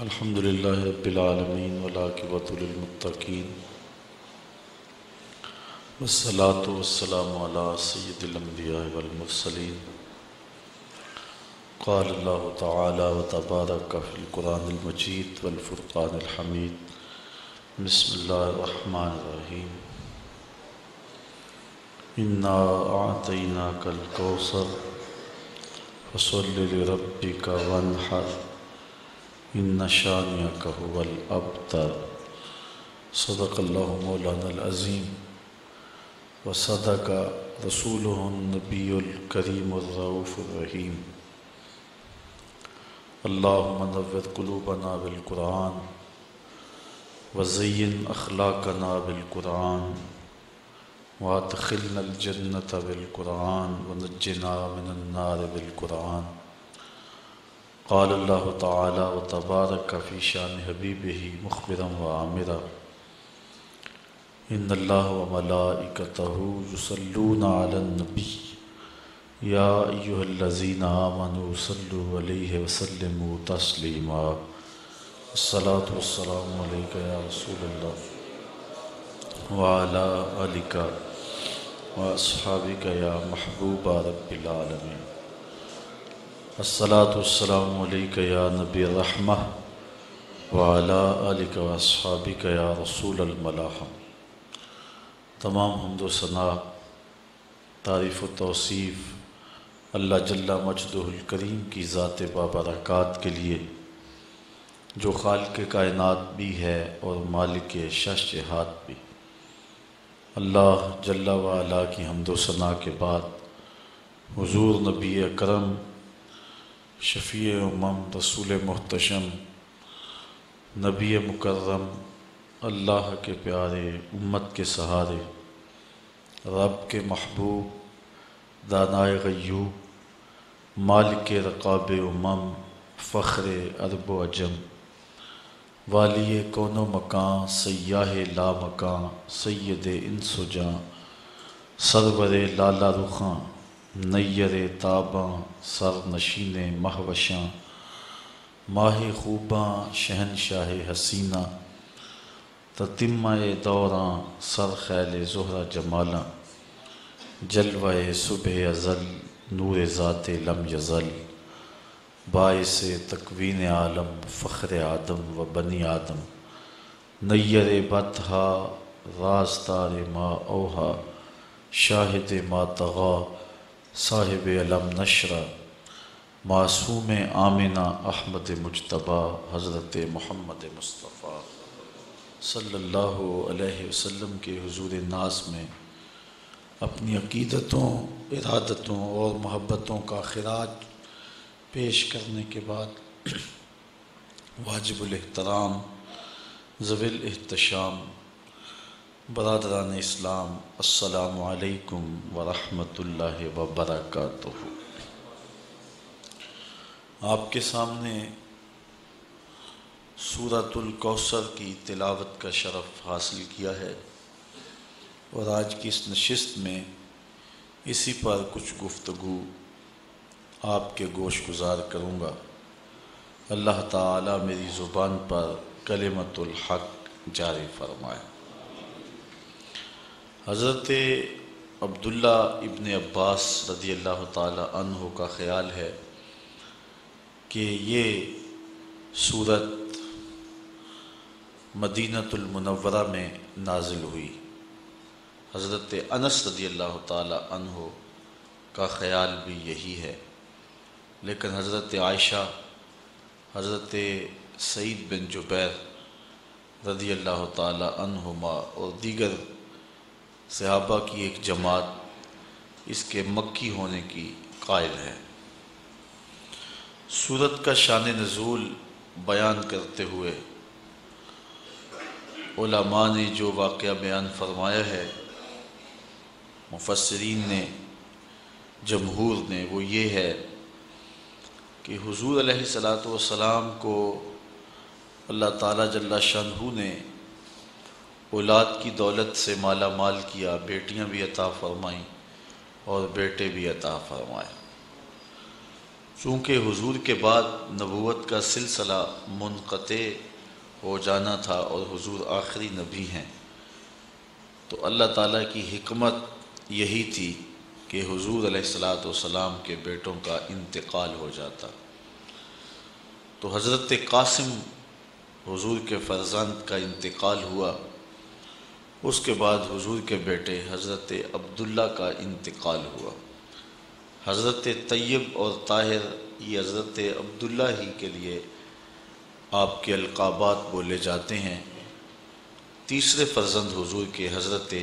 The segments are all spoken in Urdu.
الحمد لله رب العالمين والعاقبة للمتقين والصلاة والسلام على سيد الأنبياء والمرسلين. قال الله تعالى وتبارك في القرآن المجيد والفرقان الحميد. بسم الله الرحمن الرحيم. إنا أعطيناك الكوثر فصل لربك وانحر إن شانئك هو الأبتر. صدق الله مولانا العظيم وصدق رسوله النبي الكريم الرؤوف الرحيم. اللهم نور قلوبنا بالقرآن وزين أخلاقنا بالقرآن وادخلنا الجنة بالقرآن ونجنا من النار بالقرآن. قال الله تعالى وتبارك في شان حبيبه مخبرا وآمرا إن الله وملائكته يصلون على النبي يا أيها الذين آمنوا صلوا عليه وسلموا تسليما. الصلاة والسلام عليك يا رسول الله وعلى آلك وأصحابك يا محبوب رب العالمين. الصلاة والسلام علیک یا نبی الرحمہ وعلی آلک و اصحابک یا رسول الملاحم. تمام حمد و ثنا، تعریف و توصیف اللہ جل مجدہ الکریم کی ذات بابرکات کے لیے، جو خالق کائنات بھی ہے اور مالک شش جہات بھی. اللہ جل وعلا کی حمد و ثنا کے بعد حضور نبی اکرم شفیع امم رسول محتشم نبی مکرم اللہ کے پیارے امت کے سہارے رب کے محبوب دانائے غیوب مالک رقاب امم فخر عرب و عجم والی کون و مکان سیاہ لا مکان سید انس و جاں سرور لالا رخاں نیر تاباں سر نشین مہوشاں ماہ خوباں شہنشاہ حسینہ تتمہ دوراں سر خیل زہرہ جمالاں جلوہ صبح ازل نور ذات لم یزل باعث تکوین عالم فخر آدم و بنی آدم نیر بطحا رازدار ما اوہا شاہد ما طغا صاحب علم نشرہ معصوم آمنہ احمد مجتبیٰ حضرت محمد مصطفیٰ صلی اللہ علیہ وسلم کے حضور ناز میں اپنی عقیدتوں ارادتوں اور محبتوں کا خراج پیش کرنے کے بعد واجب الاحترام ذوی الاحتشام برادران اسلام، السلام علیکم ورحمۃ اللہ وبرکاتہ. آپ کے سامنے سورۃ الکوثر کی تلاوت کا شرف حاصل کیا ہے اور آج کی اس نشست میں اسی پر کچھ گفتگو آپ کے گوش گزار کروں گا. اللہ تعالی میری زبان پر کلمۃ الحق جاری فرمائے. حضرت عبداللہ ابن عباس رضی اللہ تعالی عنہ کا خیال ہے کہ یہ سورت مدینۃ المنورہ میں نازل ہوئی. حضرت انس رضی اللہ تعالی عنہ کا خیال بھی یہی ہے، لیکن حضرت عائشہ، حضرت سعید بن جبیر رضی اللہ تعالی عنہما اور دیگر صحابہ کی ایک جماعت اس کے مکی ہونے کی قائل ہے. سورت کا شان نزول بیان کرتے ہوئے علماء نے جو واقعہ بیان فرمایا ہے، مفسرین نے، جمہور نے، وہ یہ ہے کہ حضور علیہ الصلاۃ والسلام کو اللہ تعالیٰ جل شانہ نے اولاد کی دولت سے مالا مال کیا، بیٹیاں بھی عطا فرمائیں اور بیٹے بھی عطا فرمائے. چونکہ حضور کے بعد نبوت کا سلسلہ منقطع ہو جانا تھا اور حضور آخری نبی ہیں، تو اللہ تعالیٰ کی حکمت یہی تھی کہ حضور علیہ السلام کے بیٹوں کا انتقال ہو جاتا۔ تو حضرت قاسم حضور کے فرزند کا انتقال ہوا، اس کے بعد حضور کے بیٹے حضرت عبداللہ کا انتقال ہوا۔ حضرت طیب اور طاہر یہ حضرت عبداللہ ہی کے لیے آپ کے القابات بولے جاتے ہیں۔ تیسرے فرزند حضور کے حضرت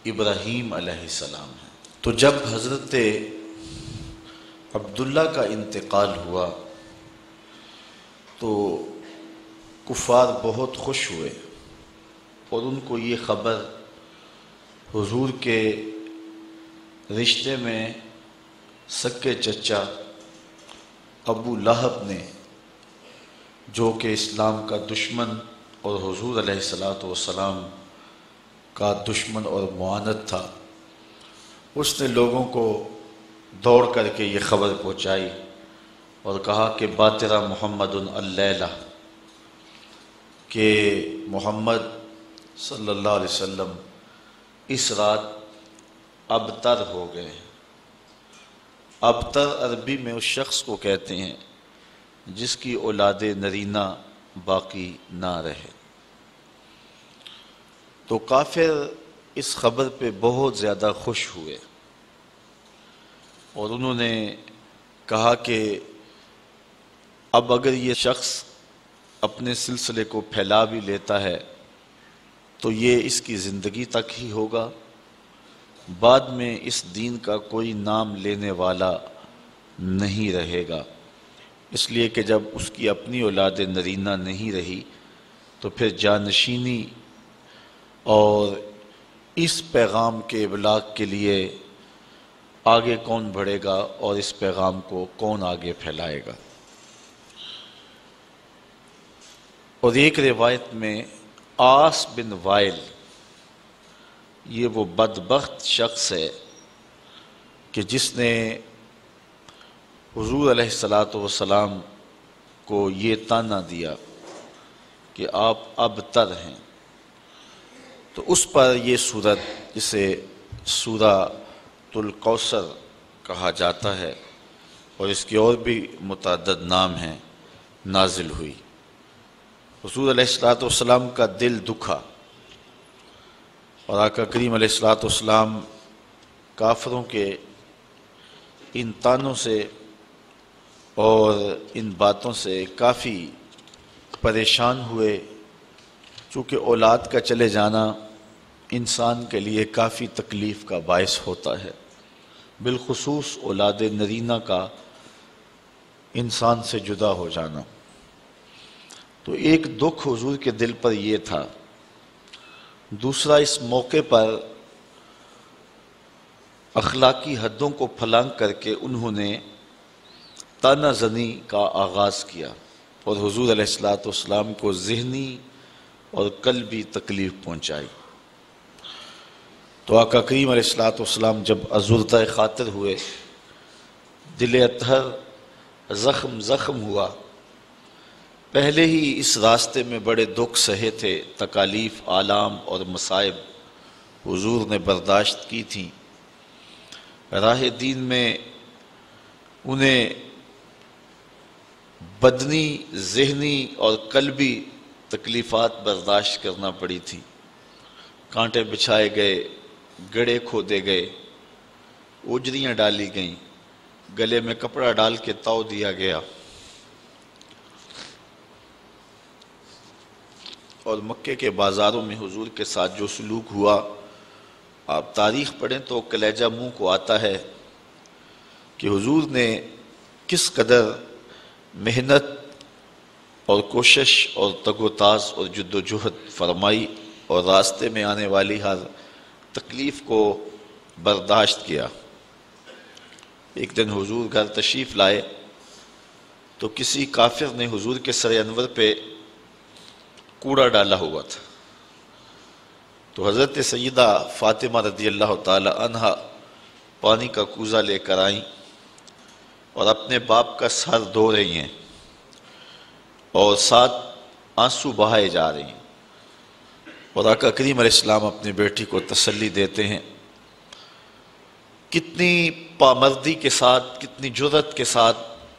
ابراہیم علیہ السلام ہیں۔ تو جب حضرت عبداللہ کا انتقال ہوا تو کفار بہت خوش ہوئے، اور ان کو یہ خبر حضور کے رشتے میں سکے چچا ابو لہب نے، جو کہ اسلام کا دشمن اور حضور علیہ السلام کا دشمن اور معاند تھا، اس نے لوگوں کو دوڑ کر کے یہ خبر پہنچائی اور کہا کہ باترا محمد اللیلہ، کہ محمد صلی اللہ علیہ وسلم اس رات ابتر ہو گئے۔ ابتر عربی میں اس شخص کو کہتے ہیں جس کی اولاد نرینہ باقی نہ رہے۔ تو کافر اس خبر پہ بہت زیادہ خوش ہوئے، اور انہوں نے کہا کہ اب اگر یہ شخص اپنے سلسلے کو پھیلا بھی لیتا ہے تو یہ اس کی زندگی تک ہی ہوگا، بعد میں اس دین کا کوئی نام لینے والا نہیں رہے گا، اس لیے کہ جب اس کی اپنی اولاد نرینہ نہیں رہی تو پھر جانشینی اور اس پیغام کے ابلاغ کے لیے آگے کون بڑھے گا اور اس پیغام کو کون آگے پھیلائے گا۔ اور ایک روایت میں آس بن وائل، یہ وہ بدبخت شخص ہے کہ جس نے حضور علیہ السلام کو یہ طعنہ دیا کہ آپ ابتر ہیں، تو اس پر یہ سورت، جسے سورہ الکوثر کہا جاتا ہے اور اس کے اور بھی متعدد نام ہیں، نازل ہوئی۔ حضور علیہ السلام کا دل دکھا، اور آقا کریم علیہ السلام کافروں کے ان طعنوں سے اور ان باتوں سے کافی پریشان ہوئے، چونکہ اولاد کا چلے جانا انسان کے لیے کافی تکلیف کا باعث ہوتا ہے، بالخصوص اولاد نرینہ کا انسان سے جدا ہو جانا۔ تو ایک دکھ حضور کے دل پر یہ تھا، دوسرا اس موقع پر اخلاقی حدوں کو پھلانگ کر کے انہوں نے طعنہ زنی کا آغاز کیا اور حضور علیہ السلام کو ذہنی اور قلبی تکلیف پہنچائی۔ تو آقا کریم علیہ السلام جب آزردہ خاطر ہوئے، دل اطہر زخم ہوا، پہلے ہی اس راستے میں بڑے دکھ سہے تھے، تکالیف، آلام اور مصائب حضور نے برداشت کی تھیں، راہ دین میں انہیں بدنی، ذہنی اور قلبی تکلیفات برداشت کرنا پڑی تھی، کانٹے بچھائے گئے، گڑھے کھودے گئے، اجریاں ڈالی گئیں، گلے میں کپڑا ڈال کے تاؤ دیا گیا، اور مکے کے بازاروں میں حضور کے ساتھ جو سلوک ہوا، آپ تاریخ پڑھیں تو کلیجہ منہ کو آتا ہے کہ حضور نے کس قدر محنت اور کوشش اور تگ و تاز اور جد و جہد فرمائی اور راستے میں آنے والی ہر تکلیف کو برداشت کیا۔ ایک دن حضور گھر تشریف لائے تو کسی کافر نے حضور کے سر انور پہ کوڑا ڈالا ہوا تھا، تو حضرت سیدہ فاطمہ رضی اللہ تعالی عنہا پانی کا کوزہ لے کر آئیں اور اپنے باپ کا سر دھو رہی ہیں اور ساتھ آنسو بہائے جا رہی ہیں، اور آقا کریم علیہ السلام اپنی بیٹی کو تسلی دیتے ہیں۔ کتنی پامردی کے ساتھ، کتنی جرأت کے ساتھ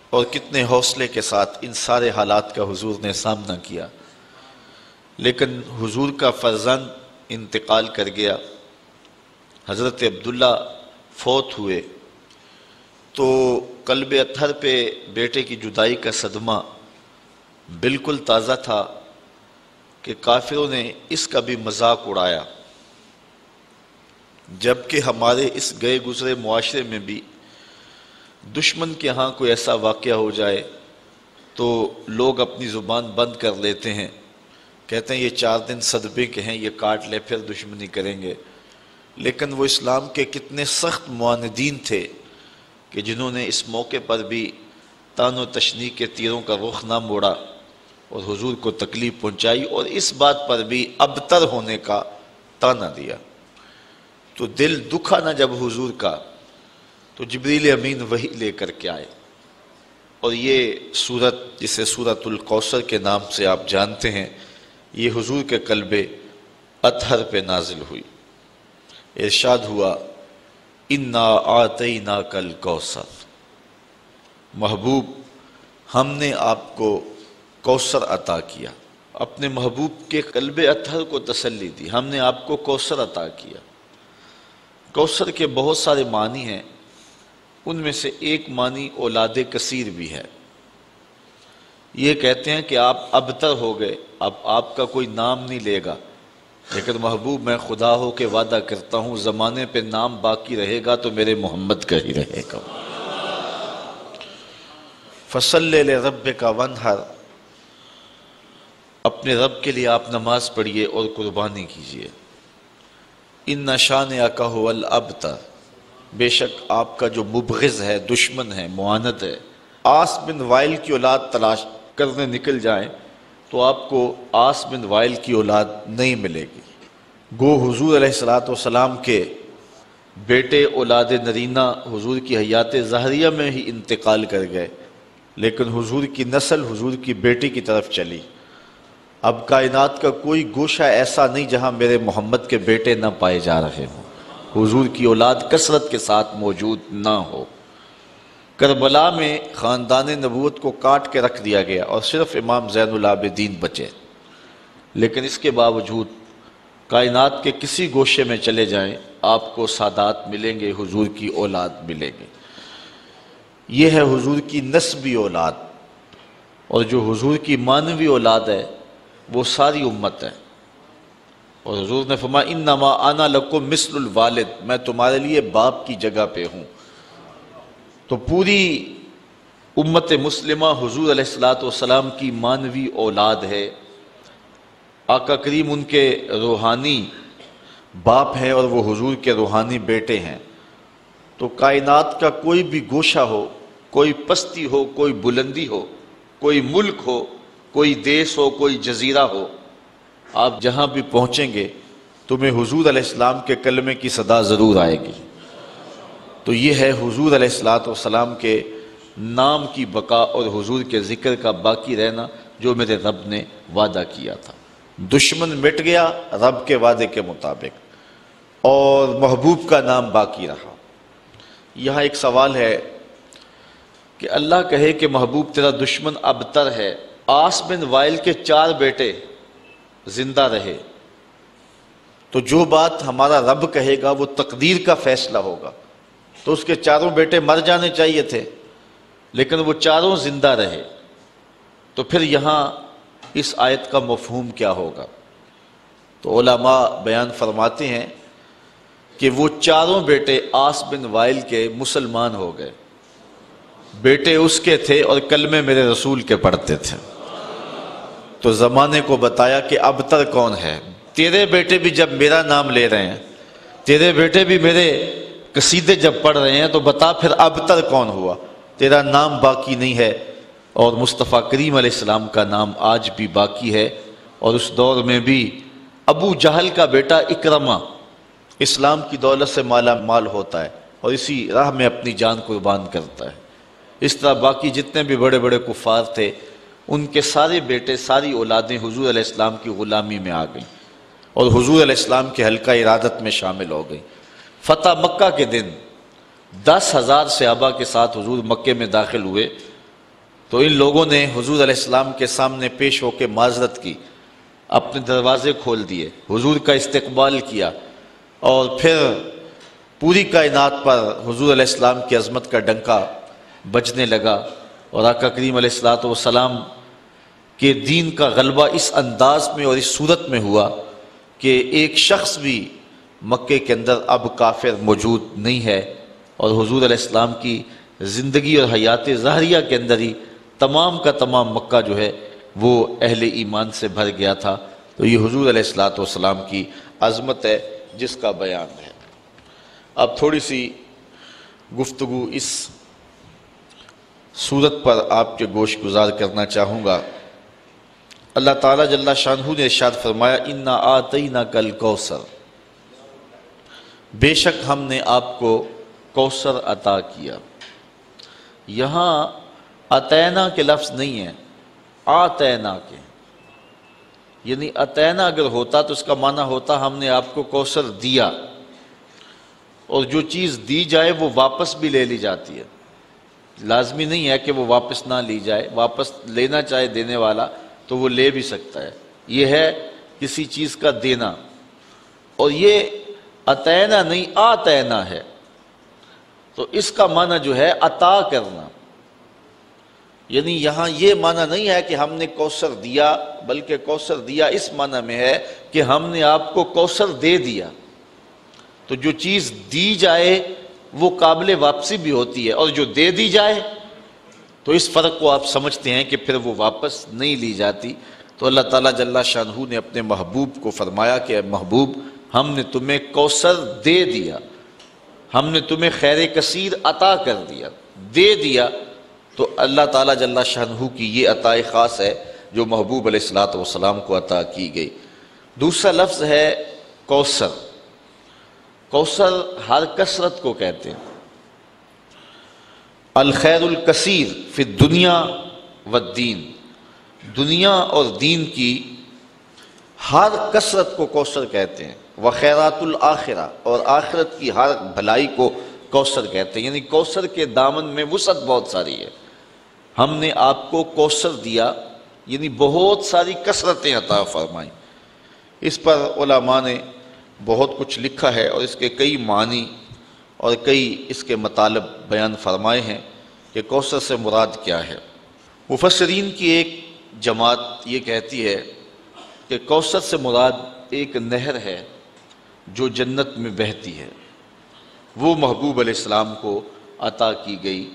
اور کتنے حوصلے کے ساتھ ان سارے حالات کا حضور نے سامنا کیا، لیکن حضور کا فرزند انتقال کر گیا۔ حضرت عبداللہ فوت ہوئے تو قلب اطہر پہ بیٹے کی جدائی کا صدمہ بالکل تازہ تھا کہ کافروں نے اس کا بھی مذاق اڑایا، جبکہ ہمارے اس گئے گزرے معاشرے میں بھی دشمن کے ہاں کوئی ایسا واقعہ ہو جائے تو لوگ اپنی زبان بند کر لیتے ہیں، کہتے ہیں یہ 4 دن صدبے کے ہیں، یہ کاٹ لے پھر دشمنی کریں گے۔ لیکن وہ اسلام کے کتنے سخت معاندین تھے کہ جنہوں نے اس موقع پر بھی طعن و تشنیع کے تیروں کا رخ نہ موڑا اور حضور کو تکلیف پہنچائی، اور اس بات پر بھی ابتر ہونے کا طعنہ دیا۔ تو دل دکھا نہ جب حضور کا، تو جبریل امین وحی لے کر کے آئے، اور یہ سورت جسے سورت الکوثر کے نام سے آپ جانتے ہیں، یہ حضور کے قلب اطہر پہ نازل ہوئی۔ ارشاد ہوا انا اعطیناک الکوثر، محبوب ہم نے آپ کو کوثر عطا کیا۔ اپنے محبوب کے قلب اطہر کو تسلی دی، ہم نے آپ کو کوثر عطا کیا۔ کوثر کے بہت سارے معنی ہیں، ان میں سے ایک معنی اولاد کثیر بھی ہے۔ یہ کہتے ہیں کہ آپ ابتر ہو گئے، اب آپ کا کوئی نام نہیں لے گا، لیکن محبوب میں خدا ہو کے وعدہ کرتا ہوں زمانے پہ نام باقی رہے گا تو میرے محمد کا ہی رہے گا۔ فَصَلِّ لِرَبِّكَ وَانْحَرْ، اپنے رب کے لیے آپ نماز پڑھیے اور قربانی کیجیے۔ اِنَّ شَانِئَكَ هُوَ الْأَبْتَرُ، بے شک آپ کا جو مبغض ہے، دشمن ہے، معاند ہے۔ آس بن وائل کی اولاد تلاش کرنے نکل جائیں تو آپ کو آس بن وائل کی اولاد نہیں ملے گی۔ گو حضور علیہ السلام کے بیٹے اولاد نرینہ حضور کی حیات ظاہریہ میں ہی انتقال کر گئے، لیکن حضور کی نسل حضور کی بیٹی کی طرف چلی۔ اب کائنات کا کوئی گوشہ ایسا نہیں جہاں میرے محمد کے بیٹے نہ پائے جا رہے ہوں، حضور کی اولاد کثرت کے ساتھ موجود نہ ہو۔ کربلا میں خاندان نبوت کو کاٹ کے رکھ دیا گیا اور صرف امام زین العابدین بچے، لیکن اس کے باوجود کائنات کے کسی گوشے میں چلے جائیں آپ کو سادات ملیں گے، حضور کی اولاد ملیں گے۔ یہ ہے حضور کی نسبی اولاد، اور جو حضور کی معنوی اولاد ہے وہ ساری امت ہے۔ اور حضور نے فرمایا انما انا لکم مثل الوالد، میں تمہارے لیے باپ کی جگہ پہ ہوں۔ تو پوری امت مسلمہ حضور علیہ السلام کی معنوی اولاد ہے۔ آقا کریم ان کے روحانی باپ ہیں اور وہ حضور کے روحانی بیٹے ہیں۔ تو کائنات کا کوئی بھی گوشہ ہو، کوئی پستی ہو، کوئی بلندی ہو، کوئی ملک ہو، کوئی دیس ہو، کوئی جزیرہ ہو، آپ جہاں بھی پہنچیں گے تمہیں حضور علیہ السلام کے کلمے کی صدا ضرور آئے گی۔ تو یہ ہے حضور علیہ السلام کے نام کی بقا اور حضور کے ذکر کا باقی رہنا جو میرے رب نے وعدہ کیا تھا۔ دشمن مٹ گیا رب کے وعدے کے مطابق، اور محبوب کا نام باقی رہا۔ یہاں ایک سوال ہے کہ اللہ کہے کہ محبوب تیرا دشمن ابتر ہے، آس بن وائل کے 4 بیٹے زندہ رہے، تو جو بات ہمارا رب کہے گا وہ تقدیر کا فیصلہ ہوگا، تو اس کے 4 بیٹے مر جانے چاہیے تھے، لیکن وہ 4 زندہ رہے۔ تو پھر یہاں اس آیت کا مفہوم کیا ہوگا؟ تو علماء بیان فرماتے ہیں کہ وہ 4 بیٹے آس بن وائل کے مسلمان ہو گئے، بیٹے اس کے تھے اور کلمے میرے رسول کے پڑھتے تھے۔ تو زمانے کو بتایا کہ ابتر کون ہے، تیرے بیٹے بھی جب میرا نام لے رہے ہیں، تیرے بیٹے بھی میرے قصیدے جب پڑھ رہے ہیں، تو بتا پھر ابتر کون ہوا؟ تیرا نام باقی نہیں ہے، اور مصطفیٰ کریم علیہ السلام کا نام آج بھی باقی ہے۔ اور اس دور میں بھی ابو جہل کا بیٹا اکرمہ اسلام کی دولت سے مالا مال ہوتا ہے اور اسی راہ میں اپنی جان قربان کرتا ہے۔ اس طرح باقی جتنے بھی بڑے بڑے کفار تھے ان کے سارے بیٹے، ساری اولادیں حضور علیہ السلام کی غلامی میں آ گئیں اور حضور علیہ السلام کے حلقہ ارادت میں شامل ہو گئیں۔ فتح مکہ کے دن 10,000 صحابہ کے ساتھ حضور مکے میں داخل ہوئے تو ان لوگوں نے حضور علیہ السلام کے سامنے پیش ہو کے معذرت کی، اپنے دروازے کھول دیے، حضور کا استقبال کیا، اور پھر پوری کائنات پر حضور علیہ السلام کی عظمت کا ڈنکا بجنے لگا، اور آقا کریم علیہ الصلوۃ والسلام کے دین کا غلبہ اس انداز میں اور اس صورت میں ہوا کہ ایک شخص بھی مکے کے اندر اب کافر موجود نہیں ہے، اور حضور علیہ السلام کی زندگی اور حیات ظاہریہ کے اندر ہی تمام کا تمام مکہ جو ہے وہ اہل ایمان سے بھر گیا تھا۔ تو یہ حضور علیہ الصلوۃ والسلام کی عظمت ہے جس کا بیان ہے۔ اب تھوڑی سی گفتگو اس صورت پر آپ کے گوش گزار کرنا چاہوں گا۔ اللہ تعالیٰ جل شانہ نے ارشاد فرمایا انا آتیناک الکوثر، بے شک ہم نے آپ کو کوثر عطا کیا۔ یہاں اتینا کے لفظ نہیں ہے، آتینا کے، یعنی اتینا اگر ہوتا تو اس کا معنی ہوتا ہم نے آپ کو کوثر دیا، اور جو چیز دی جائے وہ واپس بھی لے لی جاتی ہے، لازمی نہیں ہے کہ وہ واپس نہ لی جائے، واپس لینا چاہے دینے والا تو وہ لے بھی سکتا ہے، یہ ہے کسی چیز کا دینا۔ اور یہ اتینا نہیں آتینا ہے، تو اس کا معنی جو ہے عطا کرنا، یعنی یہاں یہ معنی نہیں ہے کہ ہم نے کوثر دیا، بلکہ کوثر دیا اس معنی میں ہے کہ ہم نے آپ کو کوثر دے دیا۔ تو جو چیز دی جائے وہ قابل واپسی بھی ہوتی ہے، اور جو دے دی جائے تو اس فرق کو آپ سمجھتے ہیں کہ پھر وہ واپس نہیں لی جاتی۔ تو اللہ تعالیٰ جل شانہ نے اپنے محبوب کو فرمایا کہ اے محبوب، ہم نے تمہیں کوثر دے دیا، ہم نے تمہیں خیر کثیر عطا کر دیا، دے دیا۔ تو اللہ تعالیٰ جل شانہ کی یہ عطا خاص ہے جو محبوب علیہ الصلوۃ والسلام کو عطا کی گئی۔ دوسرا لفظ ہے کوثر۔ کوثر ہر کثرت کو کہتے ہیں، الخیر الکثیر فی الدنیا والدین، دنیا اور دین کی ہر کثرت کو کوثر کہتے ہیں، وخیرات الآخرہ، اور آخرت کی ہر بھلائی کو کوثر کہتے ہیں، یعنی کوثر کے دامن میں وسعت بہت ساری ہے۔ ہم نے آپ کو کوثر دیا، یعنی بہت ساری کثرتیں عطا فرمائیں۔ اس پر علماء نے بہت کچھ لکھا ہے اور اس کے کئی معنی اور کئی اس کے مطالب بیان فرمائے ہیں کہ کوثر سے مراد کیا ہے۔ مفسرین کی ایک جماعت یہ کہتی ہے کہ کوثر سے مراد ایک نہر ہے جو جنت میں بہتی ہے، وہ محبوب علیہ السلام کو عطا کی گئی۔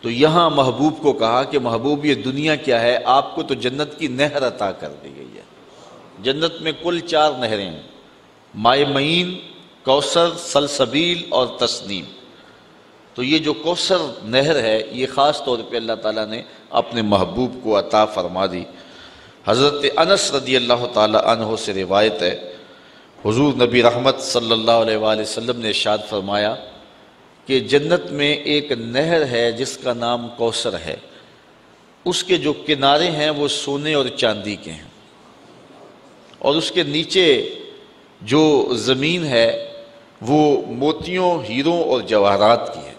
تو یہاں محبوب کو کہا کہ محبوب یہ دنیا کیا ہے، آپ کو تو جنت کی نہر عطا کر دی گئی ہے۔ جنت میں کل 4 نہریں ہیں، مائے معین، کوثر، سلسبیل اور تسنیم۔ تو یہ جو کوثر نہر ہے یہ خاص طور پہ اللہ تعالیٰ نے اپنے محبوب کو عطا فرما دی۔ حضرت انس رضی اللہ تعالیٰ عنہ سے روایت ہے، حضور نبی رحمت صلی اللہ علیہ وآلہ وسلم نے ارشاد فرمایا کہ جنت میں ایک نہر ہے جس کا نام کوثر ہے، اس کے جو کنارے ہیں وہ سونے اور چاندی کے ہیں، اور اس کے نیچے جو زمین ہے وہ موتیوں، ہیروں اور جواہرات کی ہے،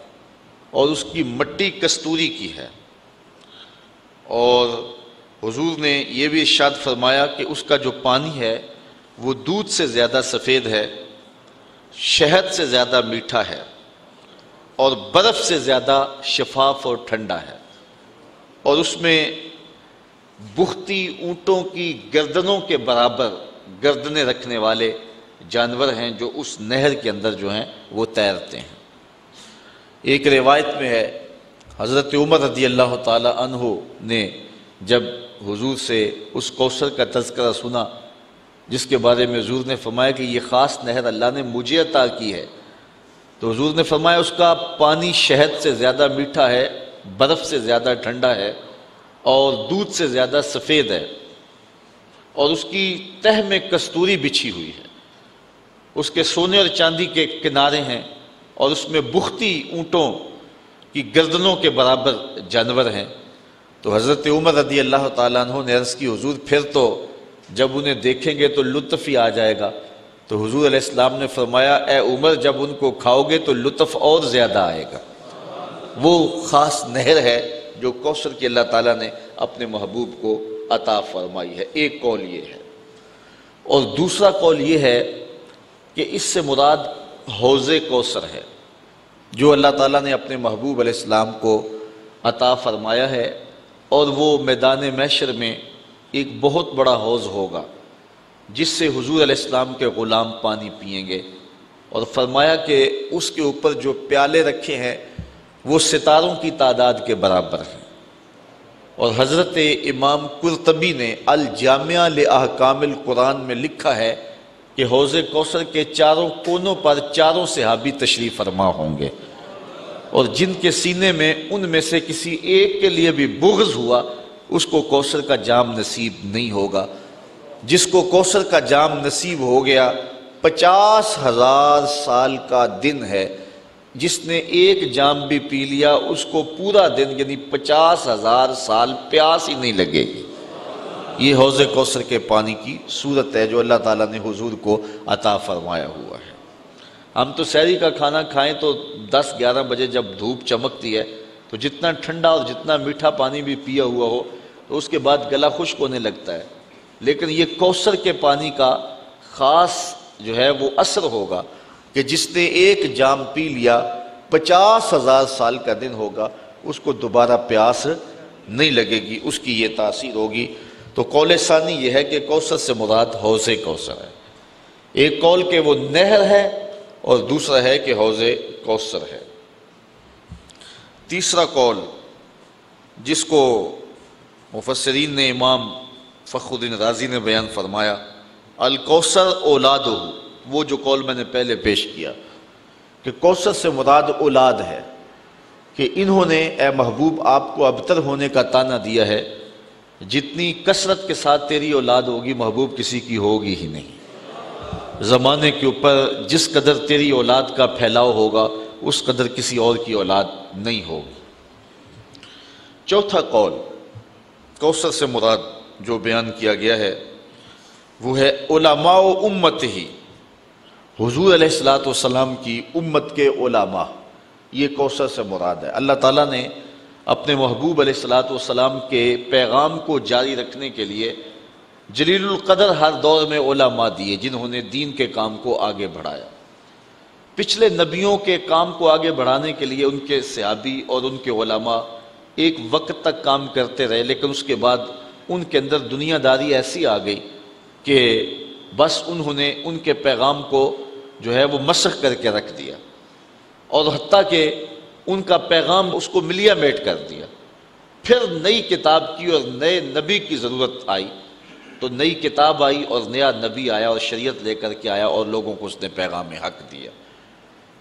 اور اس کی مٹی کستوری کی ہے۔ اور حضور نے یہ بھی ارشاد فرمایا کہ اس کا جو پانی ہے وہ دودھ سے زیادہ سفید ہے، شہد سے زیادہ میٹھا ہے، اور برف سے زیادہ شفاف اور ٹھنڈا ہے، اور اس میں بختی اونٹوں کی گردنوں کے برابر گردنیں رکھنے والے جانور ہیں جو اس نہر کے اندر جو ہیں وہ تیرتے ہیں۔ ایک روایت میں ہے حضرت عمر رضی اللہ تعالی عنہ نے جب حضور سے اس کوثر کا تذکرہ سنا جس کے بارے میں حضور نے فرمایا کہ یہ خاص نہر اللہ نے مجھے عطا کی ہے، تو حضور نے فرمایا اس کا پانی شہد سے زیادہ میٹھا ہے، برف سے زیادہ ٹھنڈا ہے، اور دودھ سے زیادہ سفید ہے، اور اس کی تہ میں کستوری بچھی ہوئی ہے، اس کے سونے اور چاندی کے کنارے ہیں، اور اس میں بختی اونٹوں کی گردنوں کے برابر جانور ہیں۔ تو حضرت عمر رضی اللہ تعالیٰ عنہ نے عرض کی حضور پھر تو جب انہیں دیکھیں گے تو لطف ہی آ جائے گا۔ تو حضور علیہ السلام نے فرمایا اے عمر جب ان کو کھاؤ گے تو لطف اور زیادہ آئے گا۔ وہ خاص نہر ہے جو کوثر کی اللہ تعالیٰ نے اپنے محبوب کو عطا فرمائی ہے۔ ایک قول یہ ہے، اور دوسرا قول یہ ہے کہ اس سے مراد حوض کوثر ہے جو اللہ تعالیٰ نے اپنے محبوب علیہ السلام کو عطا فرمایا ہے، اور وہ میدان محشر میں ایک بہت بڑا حوض ہوگا جس سے حضور علیہ السلام کے غلام پانی پئیں گے، اور فرمایا کہ اس کے اوپر جو پیالے رکھے ہیں وہ ستاروں کی تعداد کے برابر ہیں۔ اور حضرت امام قرطبی نے الجامعہ لاحکام القرآن میں لکھا ہے کہ حوض کوثر کے چاروں کونوں پر چاروں صحابی تشریف فرما ہوں گے، اور جن کے سینے میں ان میں سے کسی ایک کے لیے بھی بغض ہوا اس کو کوثر کا جام نصیب نہیں ہوگا۔ جس کو کوثر کا جام نصیب ہو گیا 50,000 سال کا دن ہے، جس نے ایک جام بھی پی لیا اس کو پورا دن یعنی 50,000 سال پیاس ہی نہیں لگے گی۔ یہ حوض کوثر کے پانی کی صورت ہے جو اللہ تعالیٰ نے حضور کو عطا فرمایا ہوا ہے۔ ہم تو سحری کا کھانا کھائیں تو 10-11 بجے جب دھوپ چمکتی ہے تو جتنا ٹھنڈا اور جتنا میٹھا پانی بھی پیا ہوا ہو تو اس کے بعد گلا خشک ہونے لگتا ہے، لیکن یہ کوثر کے پانی کا خاص جو ہے وہ اثر ہوگا کہ جس نے ایک جام پی لیا 50,000 سال کا دن ہوگا اس کو دوبارہ پیاس نہیں لگے گی، اس کی یہ تاثیر ہوگی۔ تو قول ثانی یہ ہے کہ کوثر سے مراد حوض کوثر ہے۔ ایک قول کہ وہ نہر ہے اور دوسرا ہے کہ حوض کوثر ہے۔ تیسرا قول جس کو مفسرین نے امام فخر الدین رازی نے بیان فرمایا الکوثر اولادہ، وہ جو قول میں نے پہلے پیش کیا کہ کوثر سے مراد اولاد ہے، کہ انہوں نے اے محبوب آپ کو ابتر ہونے کا طعنہ دیا ہے، جتنی کثرت کے ساتھ تیری اولاد ہوگی محبوب کسی کی ہوگی ہی نہیں۔ زمانے کے اوپر جس قدر تیری اولاد کا پھیلاؤ ہوگا اس قدر کسی اور کی اولاد نہیں ہوگی۔ چوتھا قول کوثر سے مراد جو بیان کیا گیا ہے وہ ہے علماء امت ہی، حضور علیہ السلام کی امت کے علماء، یہ کوثر سے مراد ہے۔ اللہ تعالیٰ نے اپنے محبوب علیہ السلام کے پیغام کو جاری رکھنے کے لیے جلیل القدر ہر دور میں علماء دیے جنہوں نے دین کے کام کو آگے بڑھایا۔ پچھلے نبیوں کے کام کو آگے بڑھانے کے لیے ان کے صحابی اور ان کے علماء ایک وقت تک کام کرتے رہے، لیکن اس کے بعد ان کے اندر دنیا داری ایسی آ گئی کہ بس انہوں نے ان کے پیغام کو جو ہے وہ مسخ کر کے رکھ دیا، اور حتیٰ کہ ان کا پیغام اس کو ملیا میٹ کر دیا۔ پھر نئی کتاب کی اور نئے نبی کی ضرورت آئی تو نئی کتاب آئی اور نیا نبی آیا اور شریعت لے کر کے آیا اور لوگوں کو اس نے پیغام حق دیا۔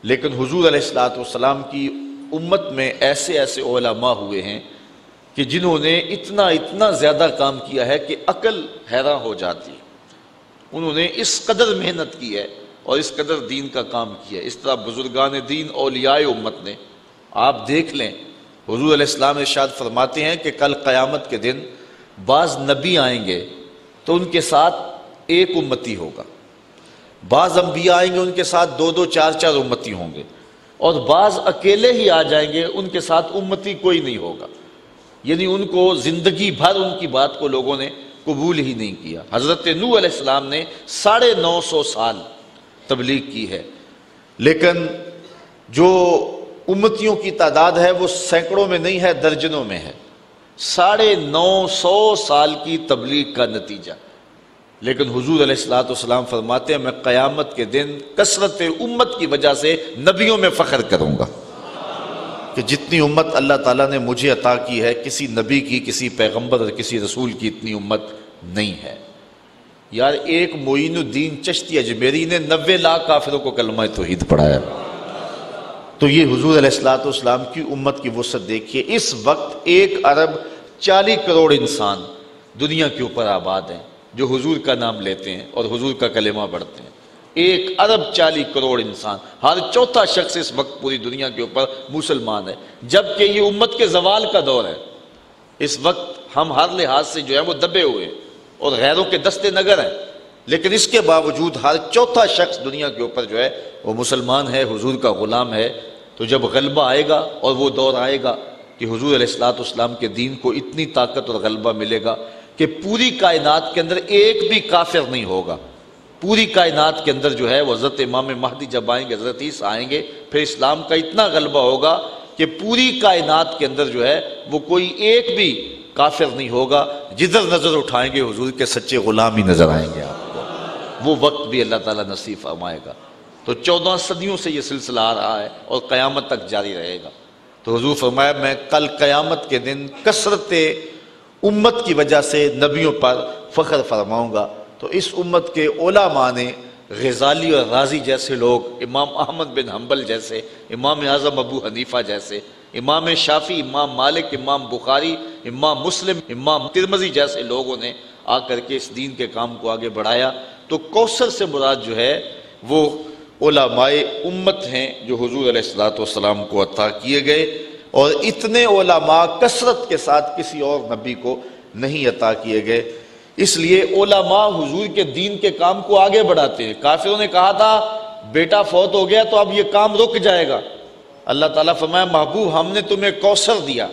لیکن حضور علیہ السلام کی امت میں ایسے ایسے علماء ہوئے ہیں کہ جنہوں نے اتنا زیادہ کام کیا ہے کہ عقل حیران ہو جاتی ہے۔ انہوں نے اس قدر محنت کی ہے اور اس قدر دین کا کام کیا ہے۔ اس طرح بزرگان دین اولیاء امت نے، آپ دیکھ لیں حضور علیہ السلام ارشاد فرماتے ہیں کہ کل قیامت کے دن بعض نبی آئیں گے تو ان کے ساتھ ایک امتی ہوگا، بعض انبیاء آئیں گے ان کے ساتھ 2-2 4-4 امتی ہوں گے، اور بعض اکیلے ہی آ جائیں گے ان کے ساتھ امتی کوئی نہیں ہوگا، یعنی ان کو زندگی بھر ان کی بات کو لوگوں نے قبول ہی نہیں کیا۔ حضرت نوح علیہ السلام نے 950 سال تبلیغ کی ہے، لیکن جو امتیوں کی تعداد ہے وہ سینکڑوں میں نہیں ہے، درجنوں میں ہے۔ 950 سال کی تبلیغ کا نتیجہ، لیکن حضور علیہ السلام فرماتے ہیں میں قیامت کے دن کثرت امت کی وجہ سے نبیوں میں فخر کروں گا کہ جتنی امت اللہ تعالیٰ نے مجھے عطا کی ہے کسی نبی کی، کسی پیغمبر اور کسی رسول کی اتنی امت نہیں ہے۔ یار ایک معین الدین چشتی اجمیری نے 90 لاکھ کافروں کو کلمہ توحید پڑھایا، تو یہ حضور علیہ السلام کی امت کی وسعت دیکھیے۔ اس وقت 1 ارب 40 کروڑ انسان دنیا کے اوپر آباد ہیں جو حضور کا نام لیتے ہیں اور حضور کا کلمہ پڑھتے ہیں، 1 ارب 40 کروڑ انسان، ہر چوتھا شخص اس وقت پوری دنیا کے اوپر مسلمان ہے، جبکہ یہ امت کے زوال کا دور ہے۔ اس وقت ہم ہر لحاظ سے جو ہے وہ دبے ہوئے اور غیروں کے دستے نگر ہیں، لیکن اس کے باوجود ہر چوتھا شخص دنیا کے اوپر جو ہے وہ مسلمان ہے، حضور کا غلام ہے۔ تو جب غلبہ آئے گا اور وہ دور آئے گا کہ حضور علیہ السلام کے دین کو اتنی طاقت اور غلبہ ملے گا کہ پوری کائنات کے اندر ایک بھی کافر نہیں ہوگا، پوری کائنات کے اندر جو ہے وہ حضرت امام مہدی جب آئیں گے، حضرت عیسیٰ آئیں گے، پھر اسلام کا اتنا غلبہ ہوگا کہ پوری کائنات کے اندر جو ہے وہ کوئی ایک بھی کافر نہیں ہوگا، جدھر نظر اٹھائیں گے حضور کے سچے غلام ہی نظر آئیں گے آپ کو۔ وہ وقت بھی اللہ تعالیٰ نصیب فرمائے گا۔ تو 14 صدیوں سے یہ سلسلہ آ رہا ہے اور قیامت تک جاری رہے گا۔ تو حضور فرمایا میں کل قیامت کے دن کثرت امت کی وجہ سے نبیوں پر فخر فرماؤں گا۔ تو اس امت کے علماء نے غزالی اور رازی جیسے لوگ، امام احمد بن حنبل جیسے، امام اعظم ابو حنیفہ جیسے، امام شافعی، امام مالک، امام بخاری، امام مسلم، امام ترمذی جیسے لوگوں نے آ کر کے اس دین کے کام کو آگے بڑھایا۔ تو کوثر سے مراد جو ہے وہ علماء امت ہیں جو حضور علیہ السلام کو عطا کیے گئے، اور اتنے علماء کثرت کے ساتھ کسی اور نبی کو نہیں عطا کیے گئے۔ اس لیے علماء حضور کے دین کے کام کو آگے بڑھاتے ہیں۔ کافروں نے کہا تھا بیٹا فوت ہو گیا تو اب یہ کام رک جائے گا، اللہ تعالیٰ فرمایا محبوب ہم نے تمہیں کوثر دیا،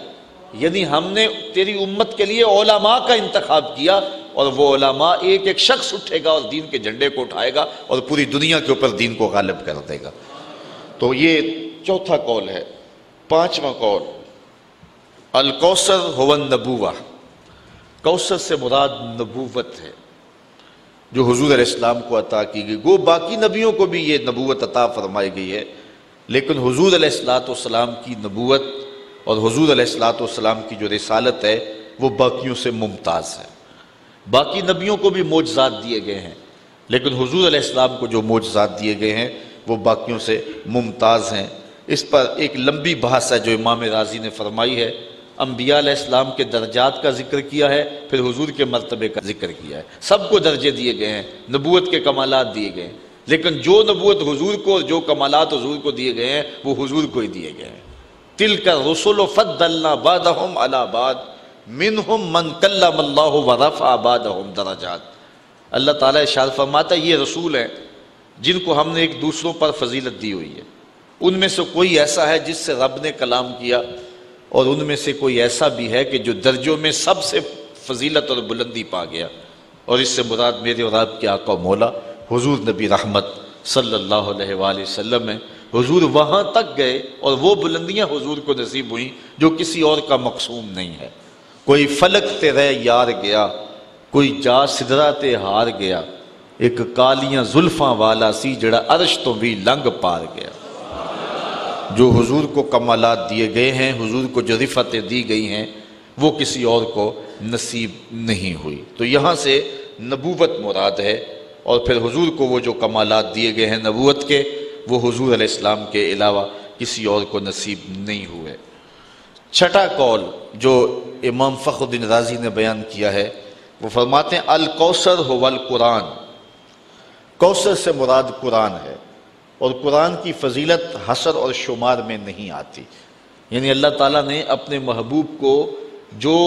یعنی ہم نے تیری امت کے لیے علماء کا انتخاب کیا، اور وہ علماء ایک ایک شخص اٹھے گا اور دین کے جھنڈے کو اٹھائے گا اور پوری دنیا کے اوپر دین کو غالب کر دے گا۔ تو یہ چوتھا قول ہے۔ 5واں قول الکوثر هو النبوہ، کوثر سے مراد نبوت ہے جو حضور علیہ السلام کو عطا کی گئی۔ گو باقی نبیوں کو بھی یہ نبوت عطا فرمائی گئی ہے، لیکن حضور علیہ السلام کی نبوت اور حضور علیہ السلام کی جو رسالت ہے وہ باقیوں سے ممتاز ہے۔ باقی نبیوں کو بھی معجزات دیے گئے ہیں، لیکن حضور علیہ السلام کو جو معجزات دیے گئے ہیں وہ باقیوں سے ممتاز ہیں۔ اس پر ایک لمبی بحث ہے جو امام رازی نے فرمائی ہے۔ انبیاء علیہ السلام کے درجات کا ذکر کیا ہے، پھر حضور کے مرتبے کا ذکر کیا ہے۔ سب کو درجے دیے گئے ہیں، نبوت کے کمالات دیے گئے ہیں، لیکن جو نبوت حضور کو اور جو کمالات حضور کو دیے گئے ہیں وہ حضور کو ہی دیے گئے ہیں۔ تلک الرسل فضلنا بعضهم علی بعض منہم من کلم اللہ ورفع بعضهم درجات۔ اللہ تعالیٰ ارشاد فرماتا ہے یہ رسول ہیں جن کو ہم نے ایک دوسروں پر فضیلت دی ہوئی ہے، ان میں سے کوئی ایسا ہے جس سے رب نے کلام کیا، اور ان میں سے کوئی ایسا بھی ہے کہ جو درجوں میں سب سے فضیلت اور بلندی پا گیا، اور اس سے مراد میرے اور آپ کے آقا و مولا حضور نبی رحمت صلی اللہ علیہ وآلہ وسلم ہے۔ حضور وہاں تک گئے اور وہ بلندیاں حضور کو نصیب ہوئیں جو کسی اور کا مقسوم نہیں ہے۔ کوئی فلک تے رہ یار گیا، کوئی جا سدرا تے ہار گیا، ایک کالیاں زلفاں والا سی جڑا عرش تو بھی لنگ پار گیا۔ جو حضور کو کمالات دیے گئے ہیں، حضور کو جو رفعتیں دی گئی ہیں وہ کسی اور کو نصیب نہیں ہوئی۔ تو یہاں سے نبوت مراد ہے، اور پھر حضور کو وہ جو کمالات دیے گئے ہیں نبوت کے وہ حضور علیہ السلام کے علاوہ کسی اور کو نصیب نہیں ہوئے۔ چھٹا قول جو امام فخر الدین رازی نے بیان کیا ہے وہ فرماتے ہیں الکوثر هو القرآن، کوثر سے مراد قرآن ہے، اور قرآن کی فضیلت حصر اور شمار میں نہیں آتی۔ یعنی اللہ تعالیٰ نے اپنے محبوب کو جو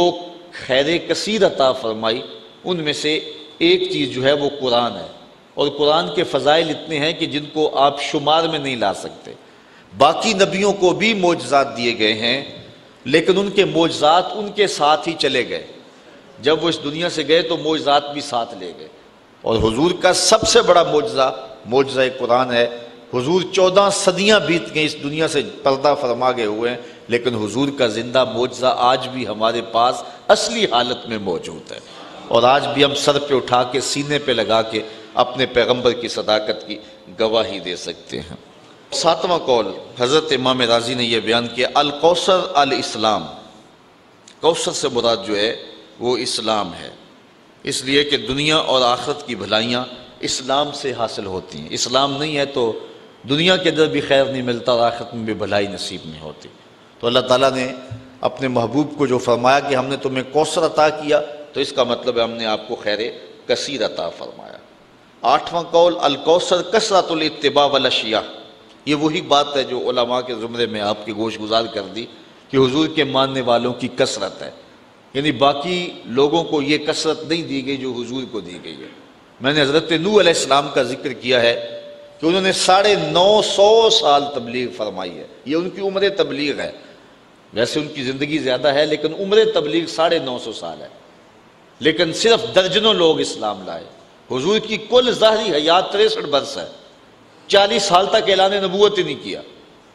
خیر کثیر عطا فرمائی ان میں سے ایک چیز جو ہے وہ قرآن ہے، اور قرآن کے فضائل اتنے ہیں کہ جن کو آپ شمار میں نہیں لا سکتے۔ باقی نبیوں کو بھی معجزات دیے گئے ہیں، لیکن ان کے معجزات ان کے ساتھ ہی چلے گئے، جب وہ اس دنیا سے گئے تو معجزات بھی ساتھ لے گئے۔ اور حضور کا سب سے بڑا معجزہ قرآن ہے۔ حضور 14 صدیاں بیت گئیں اس دنیا سے پردہ فرما گئے ہوئے ہیں، لیکن حضور کا زندہ معجزہ آج بھی ہمارے پاس اصلی حالت میں موجود ہے، اور آج بھی ہم سر پہ اٹھا کے سینے پہ لگا کے اپنے پیغمبر کی صداقت کی گواہی دے سکتے ہیں۔ 7واں قول حضرت امام رازی نے یہ بیان کیا الکوثر الاسلام، کوثر سے مراد جو ہے وہ اسلام ہے، اس لیے کہ دنیا اور آخرت کی بھلائیاں اسلام سے حاصل ہوتی ہیں۔ اسلام نہیں ہے تو دنیا کے اندر بھی خیر نہیں ملتا اور آخرت میں بھی بھلائی نصیب نہیں ہوتی۔ تو اللہ تعالیٰ نے اپنے محبوب کو جو فرمایا کہ ہم نے تمہیں کوثر عطا کیا، تو اس کا مطلب ہے ہم نے آپ کو خیر کثیر عطا فرمایا۔ 8واں قول الکوثر کثرت الاتباع والاشیاء، یہ وہی بات ہے جو علماء کے زمرے میں آپ کی گوش گزار کر دی کہ حضور کے ماننے والوں کی کثرت ہے، یعنی باقی لوگوں کو یہ کثرت نہیں دی گئی جو حضور کو دی گئی ہے۔ میں نے حضرت نوح علیہ السلام کا ذکر کیا ہے کہ انہوں نے 950 سال تبلیغ فرمائی ہے، یہ ان کی عمر تبلیغ ہے، ویسے ان کی زندگی زیادہ ہے لیکن عمر تبلیغ 950 سال ہے، لیکن صرف درجنوں لوگ اسلام لائے۔ حضور کی کل ظاہری حیات 63 برس ہے، 40 سال تک اعلان نبوت ہی نہیں کیا،